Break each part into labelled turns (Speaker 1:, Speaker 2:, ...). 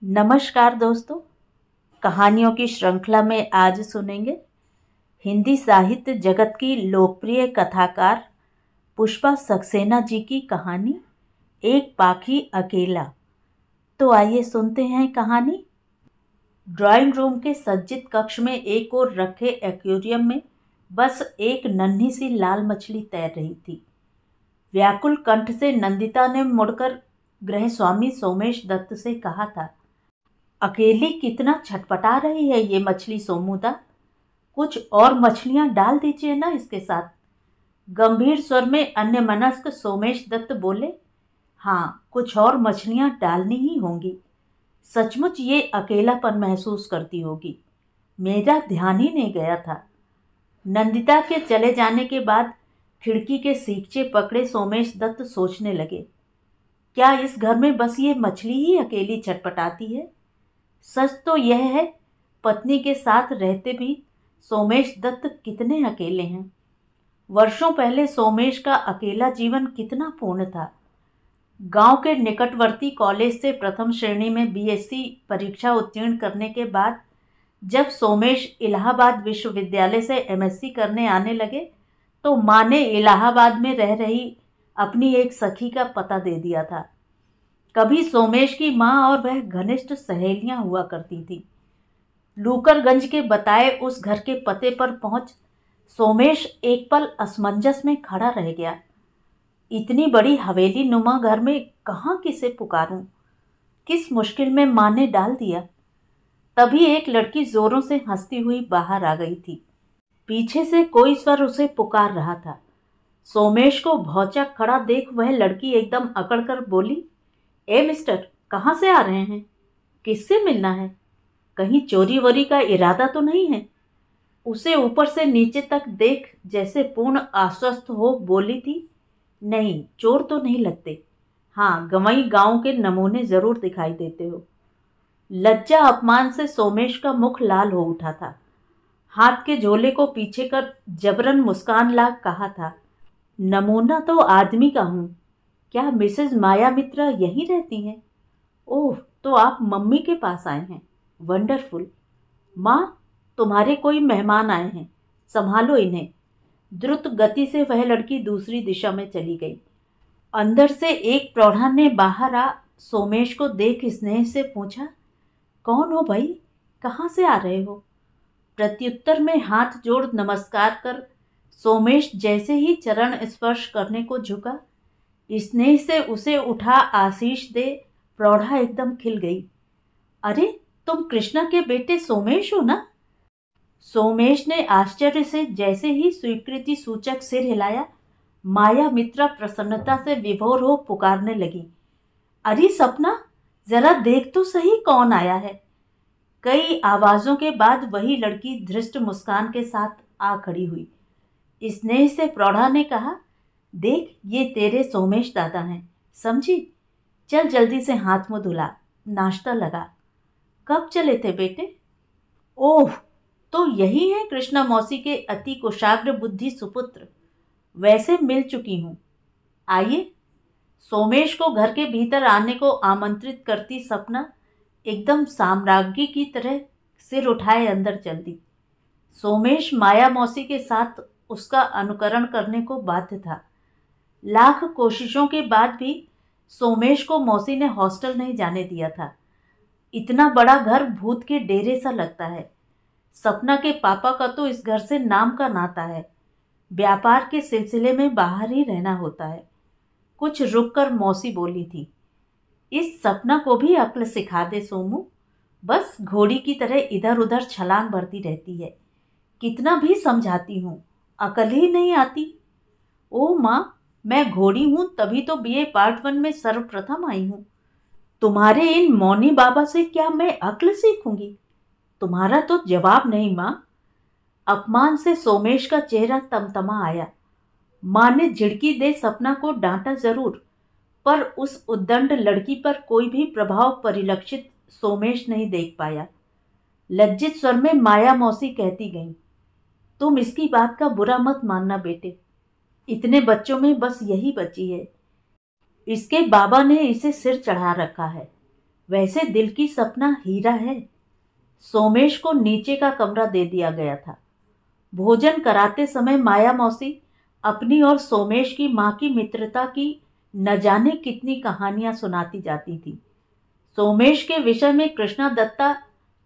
Speaker 1: नमस्कार दोस्तों। कहानियों की श्रृंखला में आज सुनेंगे हिंदी साहित्य जगत की लोकप्रिय कथाकार पुष्पा सक्सेना जी की कहानी एक पाखी अकेला। तो आइए सुनते हैं कहानी। ड्राइंग रूम के सज्जित कक्ष में एक ओर रखे एक्वेरियम में बस एक नन्ही सी लाल मछली तैर रही थी। व्याकुल कंठ से नंदिता ने मुड़कर गृह स्वामी सोमेश दत्त से कहा था, अकेली कितना छटपटा रही है ये मछली सोमूदा, कुछ और मछलियां डाल दीजिए ना इसके साथ। गंभीर स्वर में अन्यमनस्क सोमेश दत्त बोले, हाँ कुछ और मछलियां डालनी ही होंगी। सचमुच ये अकेलापन महसूस करती होगी, मेरा ध्यान ही नहीं गया था। नंदिता के चले जाने के बाद खिड़की के सीखचे पकड़े सोमेश दत्त सोचने लगे, क्या इस घर में बस ये मछली ही अकेली छटपटाती है? सच तो यह है, पत्नी के साथ रहते भी सोमेश दत्त कितने अकेले हैं। वर्षों पहले सोमेश का अकेला जीवन कितना पूर्ण था। गांव के निकटवर्ती कॉलेज से प्रथम श्रेणी में बीएससी परीक्षा उत्तीर्ण करने के बाद जब सोमेश इलाहाबाद विश्वविद्यालय से एमएससी करने आने लगे तो माँ ने इलाहाबाद में रह रही अपनी एक सखी का पता दे दिया था। कभी सोमेश की माँ और वह घनिष्ठ सहेलियां हुआ करती थीं। लूकरगंज के बताए उस घर के पते पर पहुंच सोमेश एक पल असमंजस में खड़ा रह गया। इतनी बड़ी हवेली नुमा घर में कहाँ किसे पुकारूं? किस मुश्किल में माँ ने डाल दिया। तभी एक लड़की जोरों से हंसती हुई बाहर आ गई थी। पीछे से कोई स्वर उसे पुकार रहा था। सोमेश को भौचक खड़ा देख वह लड़की एकदम अकड़कर बोली, ए मिस्टर, कहाँ से आ रहे हैं? किससे मिलना है? कहीं चोरी वोरी का इरादा तो नहीं है? उसे ऊपर से नीचे तक देख जैसे पूर्ण आश्वस्त हो बोली थी, नहीं चोर तो नहीं लगते, हाँ गंवई गांव के नमूने जरूर दिखाई देते हो। लज्जा अपमान से सोमेश का मुख लाल हो उठा था। हाथ के झोले को पीछे कर जबरन मुस्कान ला कहा था, नमूना तो आदमी का हूं। क्या मिसेज माया मित्रा यहीं रहती हैं? ओह, तो आप मम्मी के पास आए हैं, वंडरफुल। माँ, तुम्हारे कोई मेहमान आए हैं, संभालो इन्हें। द्रुत गति से वह लड़की दूसरी दिशा में चली गई। अंदर से एक प्रौढ़ा ने बाहर आ सोमेश को देख स्नेह से पूछा, कौन हो भाई, कहाँ से आ रहे हो? प्रत्युत्तर में हाथ जोड़ नमस्कार कर सोमेश जैसे ही चरण स्पर्श करने को झुका, स्नेह से उसे उठा आशीष दे प्रौढ़ा एकदम खिल गई। अरे, तुम कृष्णा के बेटे सोमेश हो ना? सोमेश ने आश्चर्य से जैसे ही स्वीकृति सूचक सिर हिलाया, माया मित्रा प्रसन्नता से विभोर हो पुकारने लगी, अरे सपना, जरा देख तो सही कौन आया है। कई आवाजों के बाद वही लड़की धृष्ट मुस्कान के साथ आ खड़ी हुई। स्नेह से प्रौढ़ा ने कहा, देख ये तेरे सोमेश दादा हैं, समझी? चल जल्दी से हाथ मुंह धुला, नाश्ता लगा। कब चले थे बेटे? ओह, तो यही है कृष्णा मौसी के अति कुशाग्र बुद्धि सुपुत्र। वैसे मिल चुकी हूँ, आइए। सोमेश को घर के भीतर आने को आमंत्रित करती सपना एकदम साम्राज्ञी की तरह सिर उठाए अंदर चल दी। सोमेश माया मौसी के साथ उसका अनुकरण करने को बाध्य था। लाख कोशिशों के बाद भी सोमेश को मौसी ने हॉस्टल नहीं जाने दिया था। इतना बड़ा घर भूत के डेरे सा लगता है। सपना के पापा का तो इस घर से नाम का नाता है। व्यापार के सिलसिले में बाहर ही रहना होता है। कुछ रुककर मौसी बोली थी, इस सपना को भी अक्ल सिखा दे सोमू, बस घोड़ी की तरह इधर उधर छलांग भरती रहती है। कितना भी समझाती हूँ, अकल ही नहीं आती। ओ माँ, मैं घोड़ी हूं तभी तो बीए पार्ट 1 में सर्वप्रथम आई हूं। तुम्हारे इन मौनी बाबा से क्या मैं अक्ल सीखूंगी? तुम्हारा तो जवाब नहीं माँ। अपमान से सोमेश का चेहरा तमतमा आया। माँ ने झिड़की दे सपना को डांटा जरूर, पर उस उद्दंड लड़की पर कोई भी प्रभाव परिलक्षित सोमेश नहीं देख पाया। लज्जित स्वर में माया मौसी कहती गई, तुम इसकी बात का बुरा मत मानना बेटे, इतने बच्चों में बस यही बची है। इसके बाबा ने इसे सिर चढ़ा रखा है। वैसे दिल की सपना हीरा है। सोमेश को नीचे का कमरा दे दिया गया था। भोजन कराते समय माया मौसी अपनी और सोमेश की माँ की मित्रता की न जाने कितनी कहानियां सुनाती जाती थी। सोमेश के विषय में कृष्णा दत्ता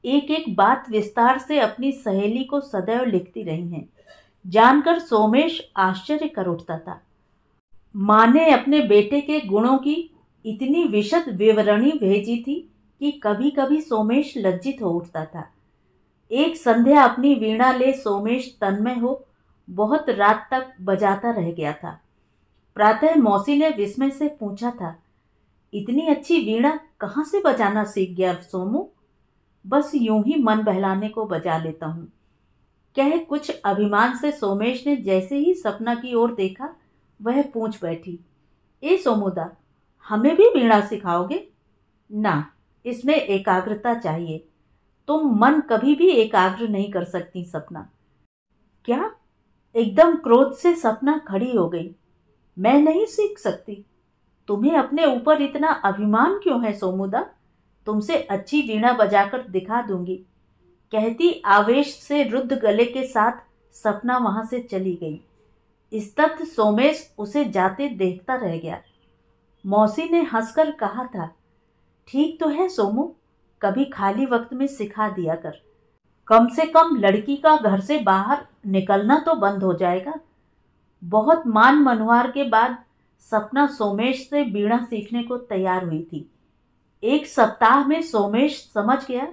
Speaker 1: एक एक बात विस्तार से अपनी सहेली को सदैव लिखती रही हैं। जानकर सोमेश आश्चर्य कर उठता था। माँ ने अपने बेटे के गुणों की इतनी विशद विवरणी भेजी थी कि कभी कभी सोमेश लज्जित हो उठता था। एक संध्या अपनी वीणा ले सोमेश तन्मय हो बहुत रात तक बजाता रह गया था। प्रातः मौसी ने विस्मय से पूछा था, इतनी अच्छी वीणा कहाँ से बजाना सीख गया सोमू? बस यूं ही मन बहलाने को बजा लेता हूँ, कह कुछ अभिमान से सोमेश ने जैसे ही सपना की ओर देखा वह पूछ बैठी, ए सोमुदा, हमें भी वीणा सिखाओगे? ना, इसमें एकाग्रता चाहिए। तुम मन कभी भी एकाग्र नहीं कर सकती सपना। क्या? एकदम क्रोध से सपना खड़ी हो गई। मैं नहीं सीख सकती? तुम्हें अपने ऊपर इतना अभिमान क्यों है सोमुदा? तुमसे अच्छी वीणा बजाकर दिखा दूंगी, कहती आवेश से रुद्ध गले के साथ सपना वहां से चली गई। स्तब्ध सोमेश उसे जाते देखता रह गया। मौसी ने हंसकर कहा था, ठीक तो है सोमू, कभी खाली वक्त में सिखा दिया कर। कम से कम लड़की का घर से बाहर निकलना तो बंद हो जाएगा। बहुत मान मनुहार के बाद सपना सोमेश से वीणा सीखने को तैयार हुई थी। एक सप्ताह में सोमेश समझ गया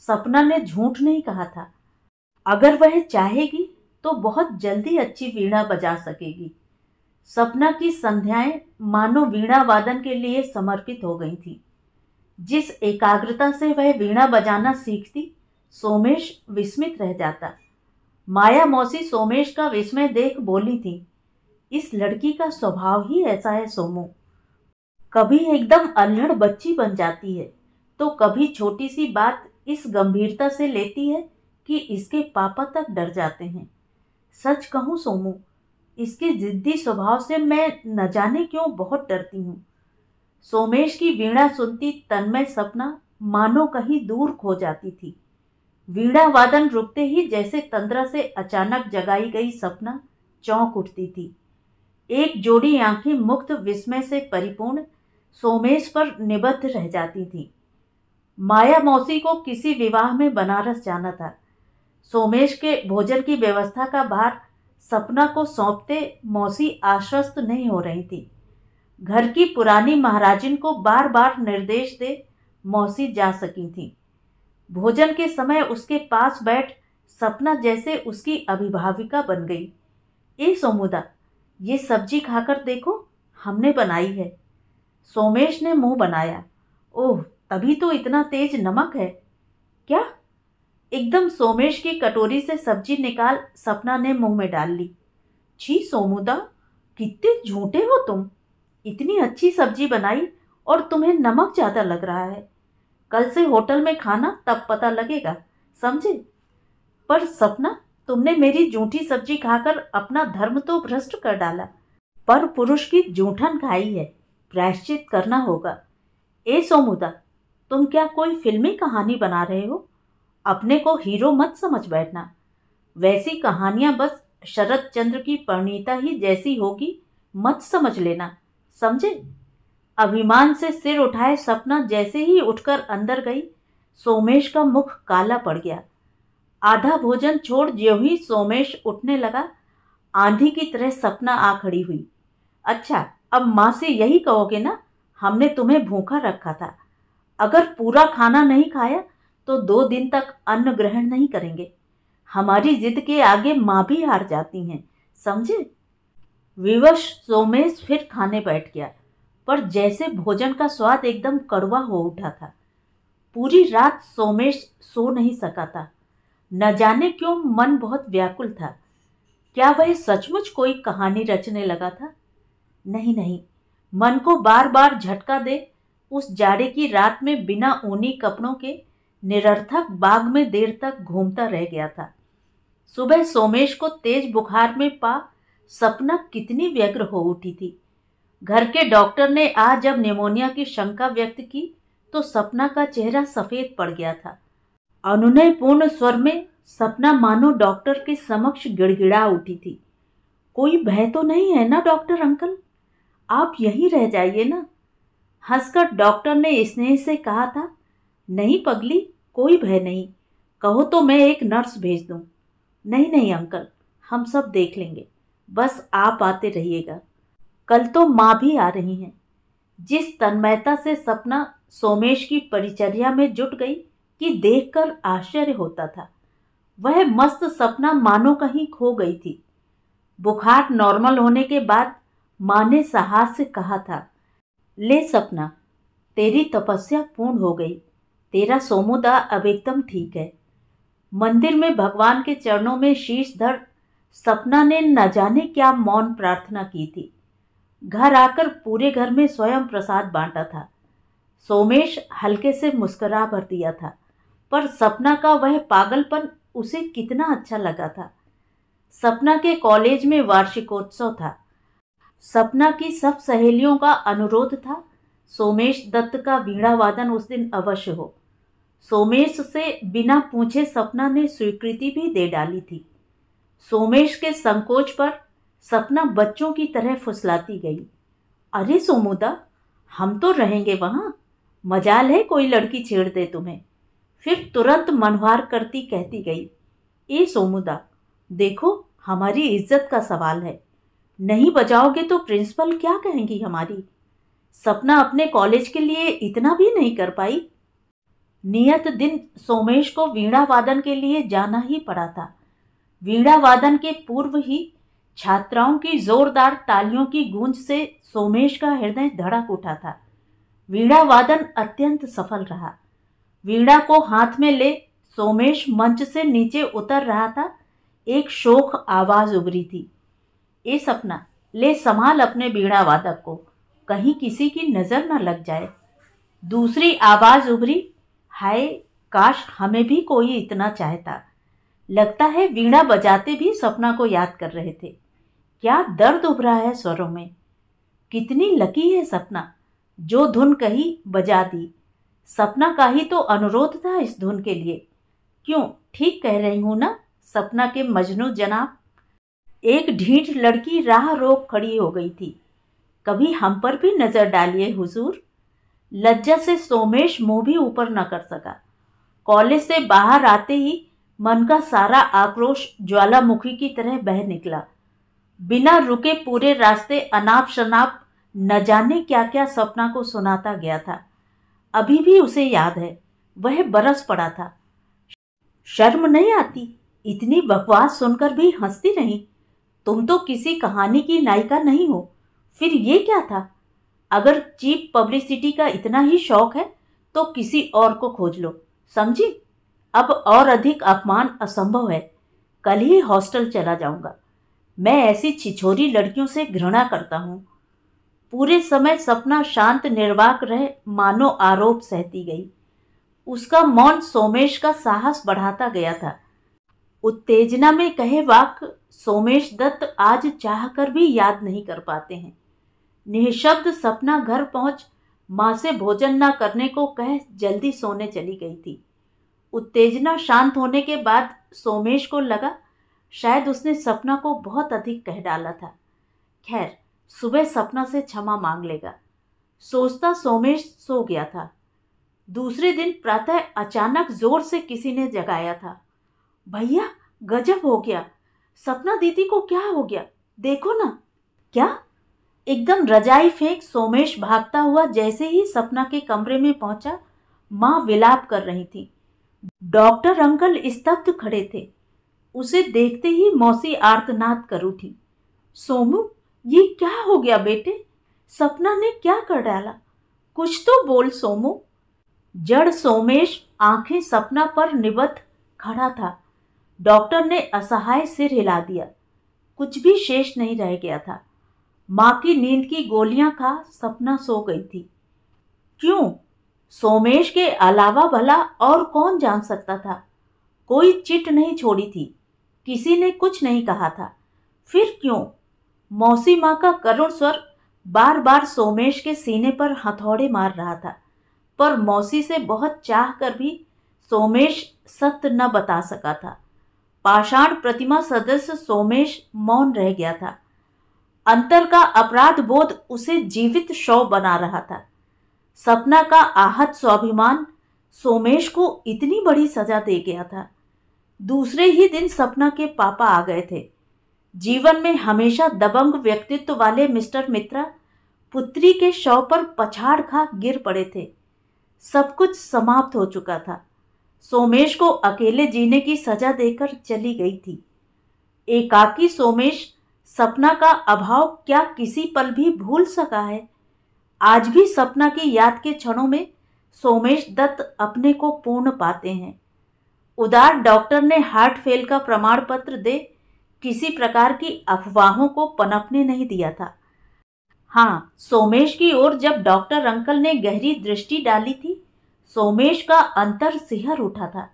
Speaker 1: सपना ने झूठ नहीं कहा था। अगर वह चाहेगी तो बहुत जल्दी अच्छी वीणा बजा सकेगी। सपना की संध्याएं मानो वीणा वादन के लिए समर्पित हो गई थी। जिस एकाग्रता से वह वीणा बजाना सीखती, सोमेश विस्मित रह जाता। माया मौसी सोमेश का विस्मय देख बोली थी, इस लड़की का स्वभाव ही ऐसा है सोमू। कभी एकदम अल्हड़ बच्ची बन जाती है तो कभी छोटी सी बात इस गंभीरता से लेती है कि इसके पापा तक डर जाते हैं। सच कहूँ सोमू, इसके जिद्दी स्वभाव से मैं न जाने क्यों बहुत डरती हूँ। सोमेश की वीणा सुनती तन्मय सपना मानो कहीं दूर खो जाती थी। वीणा वादन रुकते ही जैसे तंद्रा से अचानक जगाई गई सपना चौंक उठती थी। एक जोड़ी आंखें मुक्त विस्मय से परिपूर्ण सोमेश पर निबद्ध रह जाती थी। माया मौसी को किसी विवाह में बनारस जाना था। सोमेश के भोजन की व्यवस्था का भार सपना को सौंपते मौसी आश्वस्त नहीं हो रही थी। घर की पुरानी महाराजिन को बार बार निर्देश दे मौसी जा सकी थी। भोजन के समय उसके पास बैठ सपना जैसे उसकी अभिभाविका बन गई। ए सोमुदा, ये सब्जी खाकर देखो, हमने बनाई है। सोमेश ने मुंह बनाया। ओह, तभी तो इतना तेज नमक है। क्या? एकदम सोमेश की कटोरी से सब्जी निकाल सपना ने मुंह में डाल ली। छी सोमुदा, कितने झूठे हो तुम। इतनी अच्छी सब्जी बनाई और तुम्हें नमक ज्यादा लग रहा है। कल से होटल में खाना, तब पता लगेगा, समझे? पर सपना, तुमने मेरी जूठी सब्जी खाकर अपना धर्म तो भ्रष्ट कर डाला। पर पुरुष की जूठन खाई है, प्रायश्चित करना होगा। ए सोमुदा, तुम क्या कोई फिल्मी कहानी बना रहे हो? अपने को हीरो मत समझ बैठना। वैसी कहानियां बस शरद चंद्र की परिणीता ही जैसी होगी मत समझ लेना, समझे? अभिमान से सिर उठाए सपना जैसे ही उठकर अंदर गई, सोमेश का मुख काला पड़ गया। आधा भोजन छोड़ ज्यों ही सोमेश उठने लगा, आंधी की तरह सपना आ खड़ी हुई। अच्छा, अब माँ से यही कहोगे ना, हमने तुम्हें भूखा रखा था। अगर पूरा खाना नहीं खाया तो 2 दिन तक अन्न ग्रहण नहीं करेंगे। हमारी जिद के आगे माँ भी हार जाती हैं, समझे? विवश सोमेश फिर खाने बैठ गया, पर जैसे भोजन का स्वाद एकदम कड़वा हो उठा था। पूरी रात सोमेश सो नहीं सका था। न जाने क्यों मन बहुत व्याकुल था। क्या वह सचमुच कोई कहानी रचने लगा था? नहीं नहीं, मन को बार बार झटका दे उस जाड़े की रात में बिना ऊनी कपड़ों के निरर्थक बाग में देर तक घूमता रह गया था। सुबह सोमेश को तेज बुखार में पा सपना कितनी व्यग्र हो उठी थी। घर के डॉक्टर ने आज जब निमोनिया की शंका व्यक्त की तो सपना का चेहरा सफेद पड़ गया था। अनुनयपूर्ण स्वर में सपना मानो डॉक्टर के समक्ष गिड़गिड़ा उठी थी। कोई भय तो नहीं है ना डॉक्टर अंकल? आप यहीं रह जाइए ना। हंसकर डॉक्टर ने स्नेह से कहा था। नहीं पगली, कोई भय नहीं। कहो तो मैं एक नर्स भेज दूं। नहीं नहीं अंकल, हम सब देख लेंगे, बस आप आते रहिएगा। कल तो माँ भी आ रही हैं। जिस तन्मयता से सपना सोमेश की परिचर्या में जुट गई कि देखकर आश्चर्य होता था। वह मस्त सपना मानो कहीं खो गई थी। बुखार नॉर्मल होने के बाद माँ ने साहस से कहा था, ले सपना, तेरी तपस्या पूर्ण हो गई। तेरा सोमुदा अब एकदम ठीक है। मंदिर में भगवान के चरणों में शीश धर सपना ने न जाने क्या मौन प्रार्थना की थी। घर आकर पूरे घर में स्वयं प्रसाद बांटा था। सोमेश हल्के से मुस्कुरा भर दिया था, पर सपना का वह पागलपन उसे कितना अच्छा लगा था। सपना के कॉलेज में वार्षिकोत्सव था। सपना की सब सहेलियों का अनुरोध था सोमेश दत्त का वीणा वादन उस दिन अवश्य हो। सोमेश से बिना पूछे सपना ने स्वीकृति भी दे डाली थी। सोमेश के संकोच पर सपना बच्चों की तरह फुसलाती गई। अरे सोमुदा, हम तो रहेंगे वहां, मजाल है कोई लड़की छेड़ दे तुम्हें। फिर तुरंत मनहार करती कहती गई, ए सोमुदा, देखो हमारी इज्जत का सवाल है। नहीं बजाओगे तो प्रिंसिपल क्या कहेंगी हमारी। सपना अपने कॉलेज के लिए इतना भी नहीं कर पाई। नियत दिन सोमेश को वीणा वादन के लिए जाना ही पड़ा था। वीणा वादन के पूर्व ही छात्राओं की जोरदार तालियों की गूंज से सोमेश का हृदय धड़क उठा था। वीणा वादन अत्यंत सफल रहा। वीणा को हाथ में ले सोमेश मंच से नीचे उतर रहा था। एक शोक आवाज उभरी थी, ए सपना, ले संभाल अपने वीणा वादक को, कहीं किसी की नजर न लग जाए। दूसरी आवाज उभरी, हाय काश हमें भी कोई इतना चाहता। लगता है वीणा बजाते भी सपना को याद कर रहे थे। क्या दर्द उभरा है स्वरों में। कितनी लकी है सपना, जो धुन कही बजा दी। सपना का ही तो अनुरोध था इस धुन के लिए। क्यों, ठीक कह रही हूं ना सपना के मजनू जनाब। एक ढीठ लड़की राह रोक खड़ी हो गई थी। कभी हम पर भी नजर डालिए हुजूर। लज्जा से सोमेश मुंह भी ऊपर न कर सका। कॉलेज से बाहर आते ही मन का सारा आक्रोश ज्वालामुखी की तरह बह निकला। बिना रुके पूरे रास्ते अनाप शनाप न जाने क्या क्या सपना को सुनाता गया था। अभी भी उसे याद है, वह बरस पड़ा था। शर्म नहीं आती? इतनी बकवास सुनकर भी हंसती रही। तुम तो किसी कहानी की नायिका नहीं हो, फिर ये क्या था? अगर चीप पब्लिसिटी का इतना ही शौक है तो किसी और को खोज लो, समझी? अब और अधिक अपमान असंभव है। कल ही हॉस्टल चला जाऊंगा। मैं ऐसी छिछोरी लड़कियों से घृणा करता हूं। पूरे समय सपना शांत निर्वाक रहे, मानो आरोप सहती गई। उसका मौन सोमेश का साहस बढ़ाता गया था। उत्तेजना में कहे वाक्य सोमेश दत्त आज चाहकर भी याद नहीं कर पाते हैं। निःशब्द सपना घर पहुंच मां से भोजन न करने को कह जल्दी सोने चली गई थी। उत्तेजना शांत होने के बाद सोमेश को लगा शायद उसने सपना को बहुत अधिक कह डाला था। खैर, सुबह सपना से क्षमा मांग लेगा, सोचता सोमेश सो गया था। दूसरे दिन प्रातः अचानक जोर से किसी ने जगाया था। भैया, गजब हो गया, सपना दीदी को क्या हो गया, देखो ना। क्या? एकदम रजाई फेंक सोमेश भागता हुआ जैसे ही सपना के कमरे में पहुंचा, मां विलाप कर रही थी। डॉक्टर अंकल स्तब्ध खड़े थे। उसे देखते ही मौसी आर्तनाद कर उठी। सोमू, ये क्या हो गया बेटे? सपना ने क्या कर डाला? कुछ तो बोल सोमू। जड़ सोमेश आंखें सपना पर निबद्ध खड़ा था। डॉक्टर ने असहाय सिर हिला दिया। कुछ भी शेष नहीं रह गया था। मां की नींद की गोलियां खा सपना सो गई थी। क्यों? सोमेश के अलावा भला और कौन जान सकता था? कोई चिट नहीं छोड़ी थी, किसी ने कुछ नहीं कहा था। फिर क्यों? मौसी माँ का करुण स्वर बार बार सोमेश के सीने पर हथौड़े मार रहा था। पर मौसी से बहुत चाह कर भी सोमेश सत्य न बता सका था। पाषाण प्रतिमा सदस्य सोमेश मौन रह गया था। अंतर का अपराध बोध उसे जीवित शव बना रहा था। सपना का आहत स्वाभिमान सोमेश को इतनी बड़ी सजा दे गया था। दूसरे ही दिन सपना के पापा आ गए थे। जीवन में हमेशा दबंग व्यक्तित्व वाले मिस्टर मित्रा पुत्री के शव पर पछाड़ खा गिर पड़े थे। सब कुछ समाप्त हो चुका था। सोमेश को अकेले जीने की सजा देकर चली गई थी। एकाकी सोमेश सपना का अभाव क्या किसी पल भी भूल सका है? आज भी सपना की याद के क्षणों में सोमेश दत्त अपने को पूर्ण पाते हैं। उदार डॉक्टर ने हार्ट फेल का प्रमाण पत्र दे किसी प्रकार की अफवाहों को पनपने नहीं दिया था। हाँ, सोमेश की ओर जब डॉक्टर अंकल ने गहरी दृष्टि डाली थी, सोमेश का अंतर सिहर उठा था।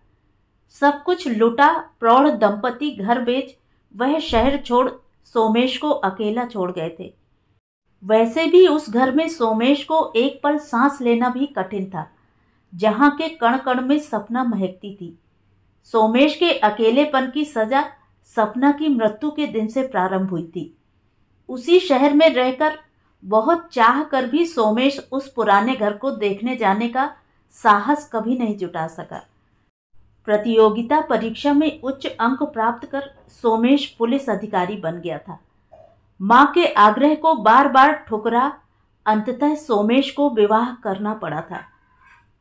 Speaker 1: सब कुछ लुटा प्रौढ़ दंपति घर बेच वह शहर छोड़ सोमेश को अकेला छोड़ गए थे। वैसे भी उस घर में सोमेश को एक पल सांस लेना भी कठिन था, जहां के कण कण में सपना महकती थी। सोमेश के अकेलेपन की सजा सपना की मृत्यु के दिन से प्रारंभ हुई थी। उसी शहर में रहकर बहुत चाह कर भी सोमेश उस पुराने घर को देखने जाने का साहस कभी नहीं जुटा सका। प्रतियोगिता परीक्षा में उच्च अंक प्राप्त कर सोमेश पुलिस अधिकारी बन गया था। मां के आग्रह को बार बार ठुकरा अंततः सोमेश को विवाह करना पड़ा था।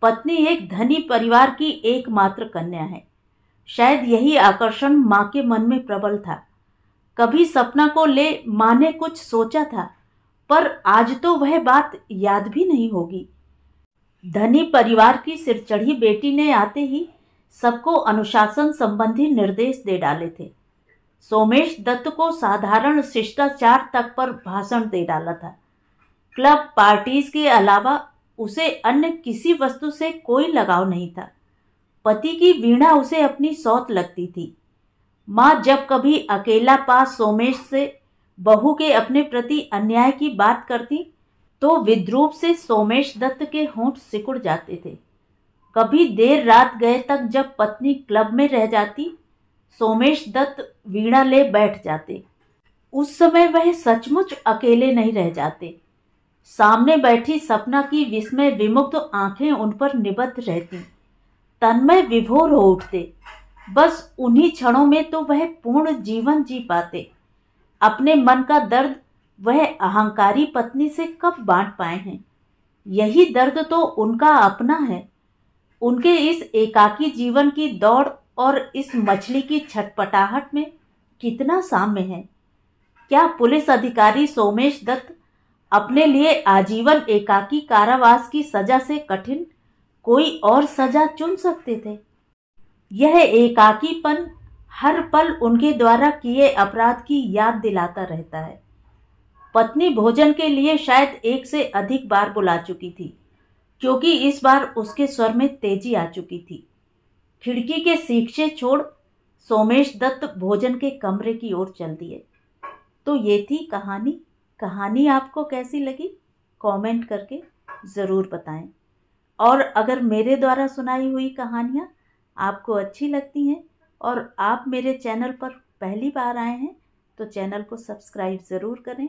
Speaker 1: पत्नी एक धनी परिवार की एकमात्र कन्या है। शायद यही आकर्षण मां के मन में प्रबल था। कभी सपना को ले मां ने कुछ सोचा था, पर आज तो वह बात याद भी नहीं होगी। धनी परिवार की सिरचढ़ी बेटी ने आते ही सबको अनुशासन संबंधी निर्देश दे डाले थे। सोमेश दत्त को साधारण शिष्टाचार तक पर भाषण दे डाला था। क्लब पार्टीज के अलावा उसे अन्य किसी वस्तु से कोई लगाव नहीं था। पति की वीणा उसे अपनी सौत लगती थी। माँ जब कभी अकेला पास सोमेश से बहू के अपने प्रति अन्याय की बात करती तो विद्रूप से सोमेश दत्त के होंठ सिकुड़ जाते थे। कभी देर रात गए तक जब पत्नी क्लब में रह जाती, सोमेश दत्त वीणा ले बैठ जाते। उस समय वह सचमुच अकेले नहीं रह जाते। सामने बैठी सपना की विस्मय विमुग्ध आंखें उन पर निबद्ध रहती। तन्मय विभोर हो उठते। बस उन्हीं क्षणों में तो वह पूर्ण जीवन जी पाते। अपने मन का दर्द वह अहंकारी पत्नी से कब बांट पाए हैं? यही दर्द तो उनका अपना है। उनके इस एकाकी जीवन की दौड़ और इस मछली की छटपटाहट में कितना साम्य है। क्या पुलिस अधिकारी सोमेश दत्त अपने लिए आजीवन एकाकी कारावास की सजा से कठिन कोई और सजा चुन सकते थे? यह एकाकीपन हर पल उनके द्वारा किए अपराध की याद दिलाता रहता है। पत्नी भोजन के लिए शायद एक से अधिक बार बुला चुकी थी, क्योंकि इस बार उसके स्वर में तेजी आ चुकी थी। खिड़की के सीखचे छोड़ सोमेश दत्त भोजन के कमरे की ओर चल दिए। तो ये थी कहानी। कहानी आपको कैसी लगी कमेंट करके ज़रूर बताएं। और अगर मेरे द्वारा सुनाई हुई कहानियाँ आपको अच्छी लगती हैं और आप मेरे चैनल पर पहली बार आए हैं तो चैनल को सब्सक्राइब ज़रूर करें,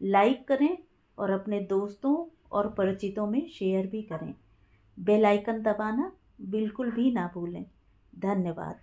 Speaker 1: लाइक करें और अपने दोस्तों और परिचितों में शेयर भी करें। बेल आइकन दबाना बिल्कुल भी ना भूलें। धन्यवाद।